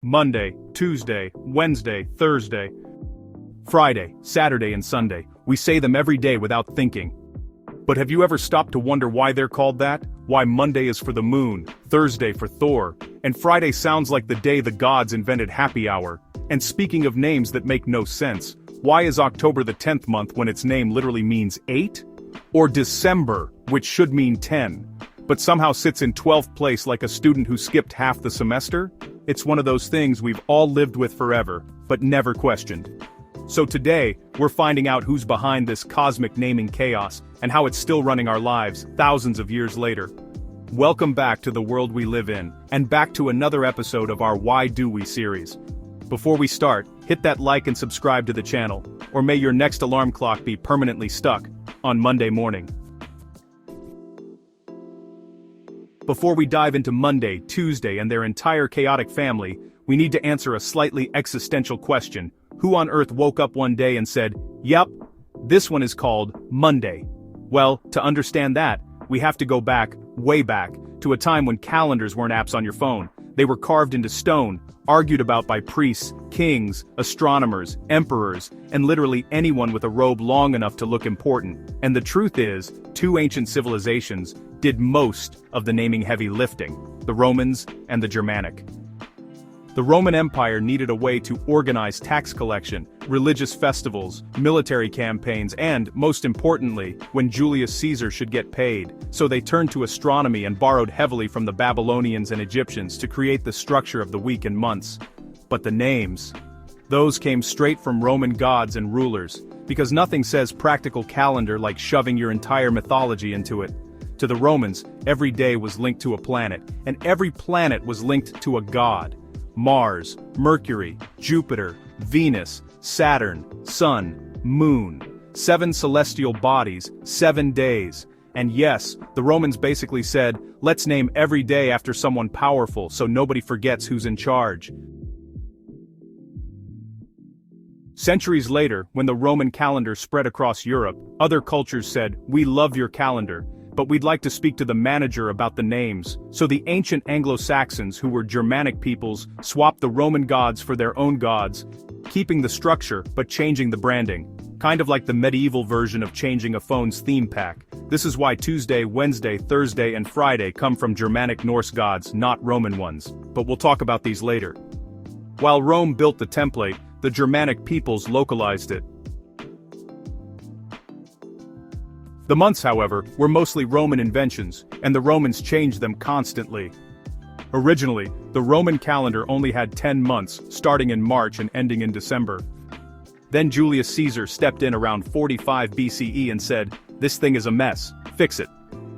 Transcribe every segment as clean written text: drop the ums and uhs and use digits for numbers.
Monday, Tuesday, Wednesday, Thursday, Friday, Saturday, and Sunday. We say them every day without thinking. But have you ever stopped to wonder why they're called that? Why Monday is for the moon, Thursday for Thor, and Friday sounds like the day the gods invented happy hour? And speaking of names that make no sense, why is October the 10th month when its name literally means 8? Or December, which should mean 10, but somehow sits in 12th place like a student who skipped half the semester? It's one of those things we've all lived with forever, but never questioned. So today, we're finding out who's behind this cosmic naming chaos, and how it's still running our lives, thousands of years later. Welcome back to the world we live in, and back to another episode of our Why Do We series. Before we start, hit that like and subscribe to the channel, or may your next alarm clock be permanently stuck on Monday morning. Before we dive into Monday, Tuesday, and their entire chaotic family, we need to answer a slightly existential question. Who on earth woke up one day and said, "Yep, this one is called Monday"? Well, to understand that, we have to go back, way back, to a time when calendars weren't apps on your phone. They were carved into stone, argued about by priests, kings, astronomers, emperors, and literally anyone with a robe long enough to look important. And the truth is, two ancient civilizations did most of the naming heavy lifting: the Romans and the Germanic. The Roman Empire needed a way to organize tax collection, religious festivals, military campaigns, and, most importantly, when Julius Caesar should get paid. So they turned to astronomy and borrowed heavily from the Babylonians and Egyptians to create the structure of the week and months. But the names, those came straight from Roman gods and rulers, because nothing says practical calendar like shoving your entire mythology into it. To the Romans, every day was linked to a planet, and every planet was linked to a god. Mars, Mercury, Jupiter, Venus, Saturn, Sun, Moon. 7 celestial bodies, 7 days. And yes, the Romans basically said, let's name every day after someone powerful so nobody forgets who's in charge. Centuries later, when the Roman calendar spread across Europe, other cultures said, "We love your calendar, but we'd like to speak to the manager about the names." So the ancient Anglo-Saxons, who were Germanic peoples, swapped the Roman gods for their own gods, keeping the structure but changing the branding. Kind of like the medieval version of changing a phone's theme pack. This is why Tuesday, Wednesday, Thursday, and Friday come from Germanic Norse gods, not Roman ones. But we'll talk about these later. While Rome built the template, the Germanic peoples localized it. The months, however, were mostly Roman inventions, and the Romans changed them constantly. Originally, the Roman calendar only had 10 months, starting in March and ending in December. Then Julius Caesar stepped in around 45 BCE and said, "This thing is a mess, fix it."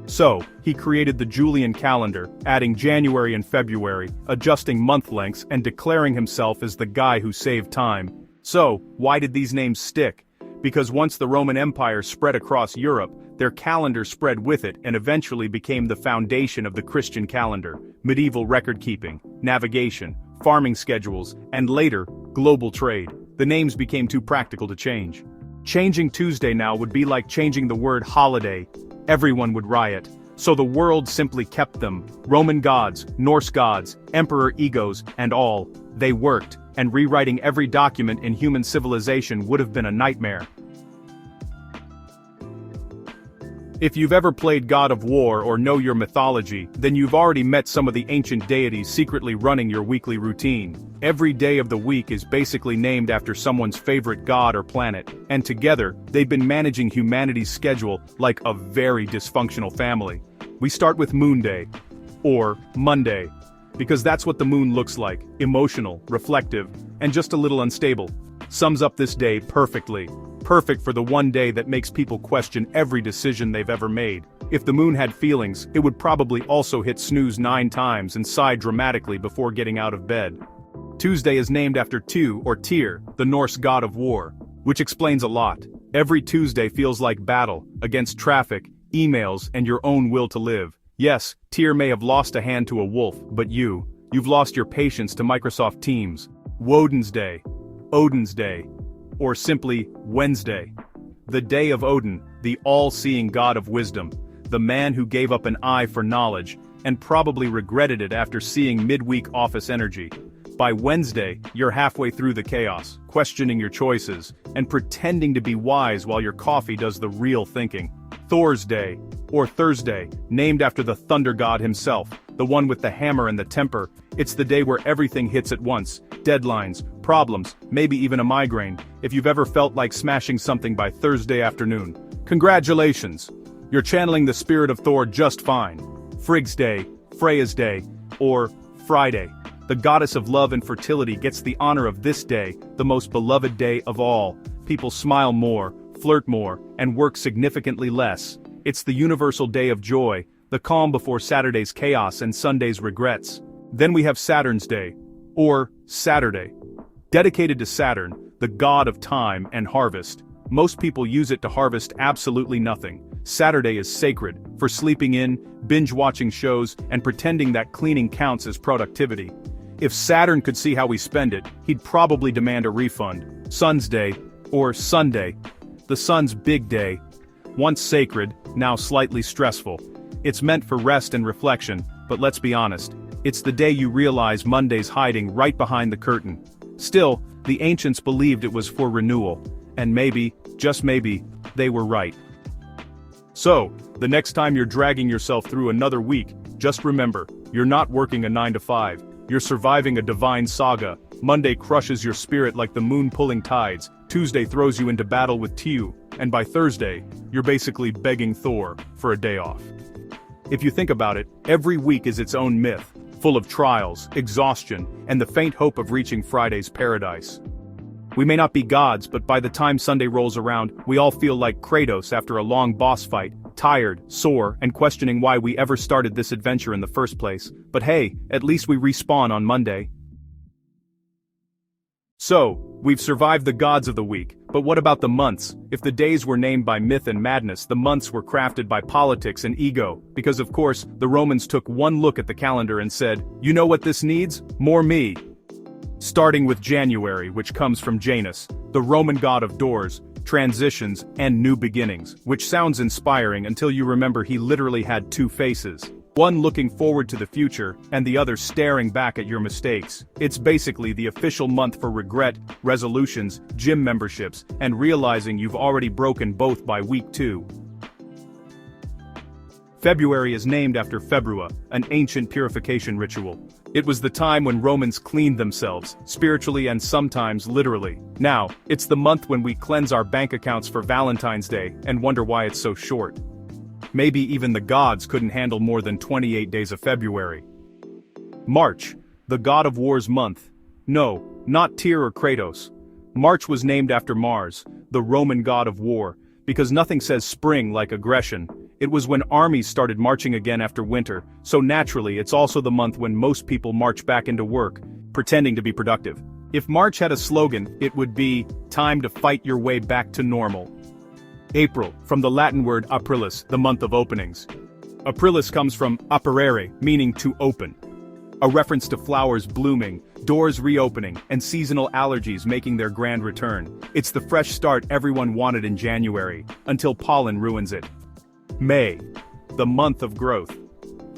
So, he created the Julian calendar, adding January and February, adjusting month lengths, and declaring himself as the guy who saved time. So, why did these names stick? Because once the Roman Empire spread across Europe, their calendar spread with it and eventually became the foundation of the Christian calendar, medieval record-keeping, navigation, farming schedules, and later, global trade. The names became too practical to change. Changing Tuesday now would be like changing the word holiday. Everyone would riot. So the world simply kept them. Roman gods, Norse gods, emperor egos, and all. They worked, and rewriting every document in human civilization would have been a nightmare. If you've ever played God of War or know your mythology, then you've already met some of the ancient deities secretly running your weekly routine. Every day of the week is basically named after someone's favorite god or planet, and together, they've been managing humanity's schedule like a very dysfunctional family. We start with Moon Day, or Monday, because that's what the moon looks like: emotional, reflective, and just a little unstable. Sums up this day perfectly. Perfect for the one day that makes people question every decision they've ever made. If the moon had feelings, it would probably also hit snooze 9 times and sigh dramatically before getting out of bed. Tuesday is named after Tu, or Tyr, the Norse god of war, which explains a lot. Every Tuesday feels like battle, against traffic, emails, and your own will to live. Yes, Tyr may have lost a hand to a wolf, but you've lost your patience to Microsoft Teams. Woden's Day, Odin's Day, or simply Wednesday. The day of Odin, the all-seeing god of wisdom, the man who gave up an eye for knowledge, and probably regretted it after seeing midweek office energy. By Wednesday, you're halfway through the chaos, questioning your choices, and pretending to be wise while your coffee does the real thinking. Thor's Day, or Thursday, named after the thunder god himself, the one with the hammer and the temper. It's the day where everything hits at once: deadlines, problems, maybe even a migraine. If you've ever felt like smashing something by Thursday afternoon, congratulations! You're channeling the spirit of Thor just fine. Frigg's Day, Freya's Day, or Friday. The goddess of love and fertility gets the honor of this day, the most beloved day of all. People smile more, flirt more, and work significantly less. It's the universal day of joy, the calm before Saturday's chaos and Sunday's regrets. Then we have Saturn's Day, or Saturday. Dedicated to Saturn, the god of time and harvest. Most people use it to harvest absolutely nothing. Saturday is sacred, for sleeping in, binge-watching shows, and pretending that cleaning counts as productivity. If Saturn could see how we spend it, he'd probably demand a refund. Sun's Day, or Sunday. The sun's big day. Once sacred, now slightly stressful. It's meant for rest and reflection, but let's be honest, it's the day you realize Monday's hiding right behind the curtain. Still, the ancients believed it was for renewal, and maybe, just maybe, they were right. So, the next time you're dragging yourself through another week, just remember, you're not working a 9 to 5. You're surviving a divine saga. Monday crushes your spirit like the moon pulling tides. Tuesday throws you into battle with Tiu, and by Thursday, you're basically begging Thor for a day off. If you think about it, every week is its own myth, full of trials, exhaustion, and the faint hope of reaching Friday's paradise. We may not be gods, but by the time Sunday rolls around, we all feel like Kratos after a long boss fight, tired, sore, and questioning why we ever started this adventure in the first place. But hey, at least we respawn on Monday. So, we've survived the gods of the week, but what about the months? If the days were named by myth and madness, the months were crafted by politics and ego, because of course, the Romans took one look at the calendar and said, you know what this needs? More me. Starting with January, which comes from Janus, the Roman god of doors, transitions, and new beginnings, which sounds inspiring until you remember he literally had two faces. One looking forward to the future, and the other staring back at your mistakes. It's basically the official month for regret, resolutions, gym memberships, and realizing you've already broken both by week 2. February is named after Februa, an ancient purification ritual. It was the time when Romans cleaned themselves, spiritually and sometimes literally. Now, it's the month when we cleanse our bank accounts for Valentine's Day and wonder why it's so short. Maybe even the gods couldn't handle more than 28 days of February. March, the god of war's month. No, not Tyr or Kratos. March was named after Mars, the Roman god of war, because nothing says spring like aggression. It was when armies started marching again after winter, so naturally it's also the month when most people march back into work, pretending to be productive. If March had a slogan, it would be, time to fight your way back to normal. April, from the Latin word aprilis, the month of openings. Aprilis comes from aperere, meaning to open. A reference to flowers blooming, doors reopening, and seasonal allergies making their grand return. It's the fresh start everyone wanted in January, until pollen ruins it. May, the month of growth.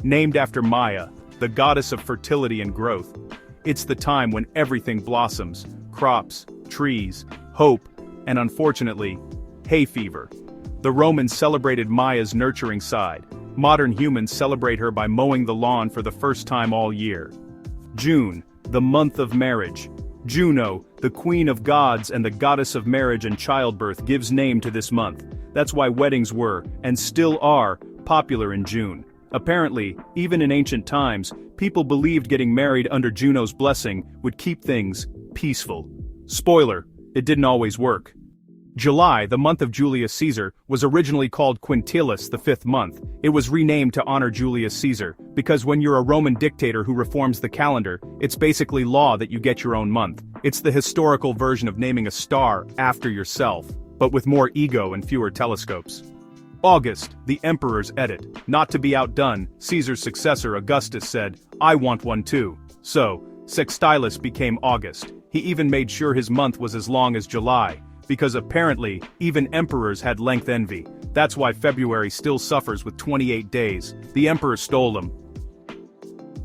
Named after Maya, the goddess of fertility and growth. It's the time when everything blossoms, crops, trees, hope, and unfortunately, hay fever. The Romans celebrated Maya's nurturing side. Modern humans celebrate her by mowing the lawn for the first time all year. June, the month of marriage. Juno, the queen of gods and the goddess of marriage and childbirth, gives name to this month. That's why weddings were, and still are, popular in June. Apparently, even in ancient times, people believed getting married under Juno's blessing would keep things peaceful. Spoiler, it didn't always work. July, the month of Julius Caesar, was originally called Quintilis, the 5th month. It was renamed to honor Julius Caesar, because when you're a Roman dictator who reforms the calendar, it's basically law that you get your own month. It's the historical version of naming a star after yourself, but with more ego and fewer telescopes. August, the emperor's edit. Not to be outdone, Caesar's successor Augustus said, I want one too. So, Sextilis became August. He even made sure his month was as long as July, because apparently, even emperors had length envy. That's why February still suffers with 28 days. The emperor stole them.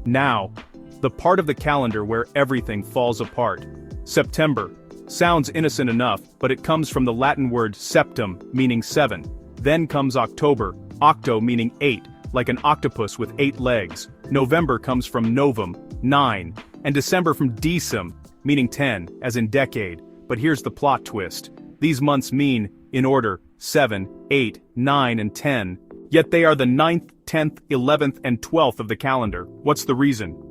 Now, the part of the calendar where everything falls apart. September. Sounds innocent enough, but it comes from the Latin word septem, meaning 7. Then comes October, octo meaning 8, like an octopus with 8 legs. November comes from novum, 9, and December from decem, meaning 10, as in decade. But here's the plot twist. These months mean, in order, 7, 8, 9, and 10. Yet they are the 9th, 10th, 11th, and 12th of the calendar. What's the reason?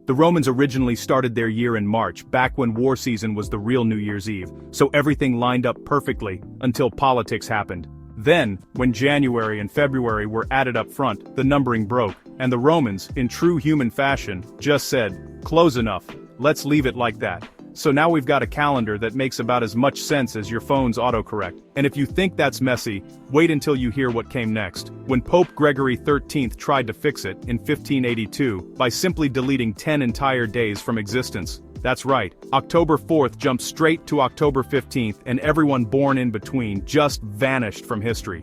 The Romans originally started their year in March, back when war season was the real New Year's Eve, so everything lined up perfectly, until politics happened. Then, when January and February were added up front, the numbering broke, and the Romans, in true human fashion, just said, "Close enough, let's leave it like that." So now we've got a calendar that makes about as much sense as your phone's autocorrect. And if you think that's messy, wait until you hear what came next. When Pope Gregory XIII tried to fix it, in 1582, by simply deleting 10 entire days from existence. That's right, October 4th jumped straight to October 15th, and everyone born in between just vanished from history.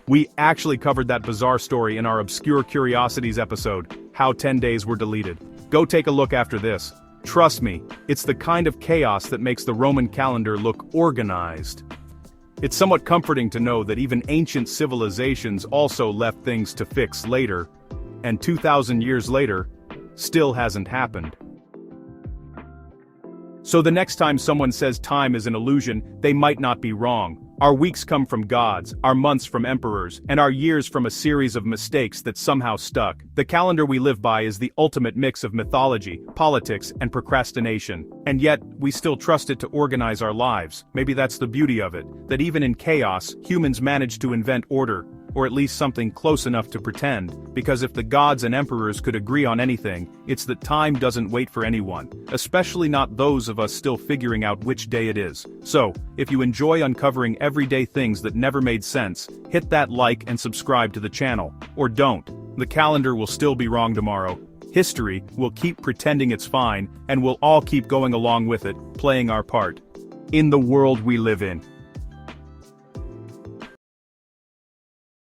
We actually covered that bizarre story in our Obscure Curiosities episode, How 10 Days Were Deleted. Go take a look after this. Trust me, it's the kind of chaos that makes the Roman calendar look organized. It's somewhat comforting to know that even ancient civilizations also left things to fix later, and 2,000 years later, still hasn't happened. So the next time someone says time is an illusion, they might not be wrong. Our weeks come from gods, our months from emperors, and our years from a series of mistakes that somehow stuck. The calendar we live by is the ultimate mix of mythology, politics, and procrastination. And yet, we still trust it to organize our lives. Maybe that's the beauty of it, that even in chaos, humans manage to invent order, or at least something close enough to pretend, because if the gods and emperors could agree on anything, it's that time doesn't wait for anyone, especially not those of us still figuring out which day it is. So, if you enjoy uncovering everyday things that never made sense, hit that like and subscribe to the channel. Or don't. The calendar will still be wrong tomorrow. History will keep pretending it's fine, and we'll all keep going along with it, playing our part. In the world we live in.